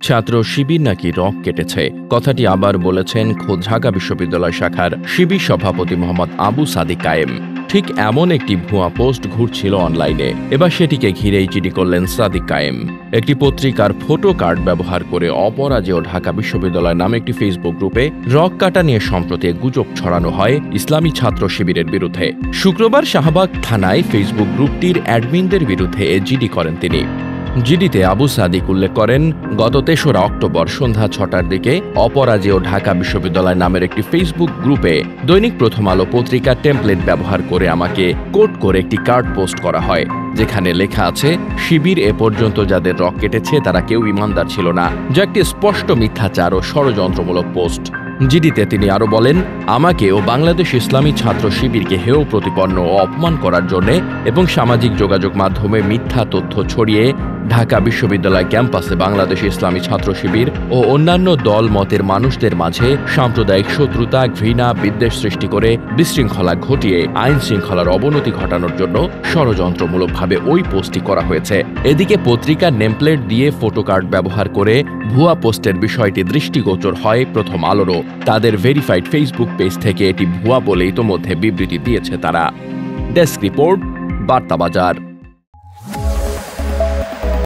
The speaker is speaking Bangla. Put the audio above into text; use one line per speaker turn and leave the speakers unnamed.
ছাত্র শিবির নাকি রক কেটেছে। কথাটি আবার বলেছেন খোদ ঢাকা বিশ্ববিদ্যালয় শাখার শিবির সভাপতি মোহাম্মদ আবু সাদিক কায়েম। ঠিক এমন একটি ভুয়া পোস্ট ঘুরছিল অনলাইনে। এবার সেটিকে ঘিরেই জিডি করলেন সাদিক কায়েম। একটি পত্রিকার ফটো কার্ড ব্যবহার করে অপরাজেয় ঢাকা বিশ্ববিদ্যালয় নামে একটি ফেসবুক গ্রুপে রক কাটা নিয়ে সম্প্রতি গুজব ছড়ানো হয় ইসলামী ছাত্র শিবিরের বিরুদ্ধে। শুক্রবার শাহবাগ থানায় ফেসবুক গ্রুপটির অ্যাডমিনদের বিরুদ্ধে জিডি করেন তিনি। জিডিতে আবু সাদিক উল্লেখ করেন, গত ৩রা অক্টোবর সন্ধ্যা ৬টার দিকে অপরাজেয় ঢাকা বিশ্ববিদ্যালয় নামের একটি ফেসবুক গ্রুপে দৈনিক প্রথম আলো পত্রিকার টেমপ্লেট ব্যবহার করে আমাকে কোড করে একটি কার্ড পোস্ট করা হয়, যেখানে লেখা আছে, শিবির এ পর্যন্ত যাদের রক কেটেছে তারা কেউ ইমানদার ছিল না, যা একটি স্পষ্ট মিথ্যাচার ও ষড়যন্ত্রমূলক পোস্ট। জিডিতে তিনি আরও বলেন, আমাকে ও বাংলাদেশ ইসলামী ছাত্র শিবিরকে হেয় প্রতিপন্ন ও অপমান করার জন্য এবং সামাজিক যোগাযোগ মাধ্যমে মিথ্যা তথ্য ছড়িয়ে ঢাকা বিশ্ববিদ্যালয় ক্যাম্পাসে বাংলাদেশ ইসলামী ছাত্র শিবির ও অন্যান্য দল মতের মানুষদের মাঝে সাম্প্রদায়িক শত্রুতা, ঘৃণা, বিদ্বেষ সৃষ্টি করে বিশৃঙ্খলা ঘটিয়ে আইন শৃঙ্খলার অবনতি ঘটানোর জন্য ষড়যন্ত্রমূলকভাবে ওই পোস্টটি করা হয়েছে। এদিকে পত্রিকার নেমপ্লেট দিয়ে ফটো কার্ড ব্যবহার করে ভুয়া পোস্টের বিষয়টি দৃষ্টিগোচর হয় প্রথম আলোরও। তাদের ভেরিফাইড ফেসবুক পেজ থেকে এটি ভুয়া বলে ইতোমধ্যে বিবৃতি দিয়েছে তারা। ডেস্ক রিপোর্ট, বার্তা বাজার।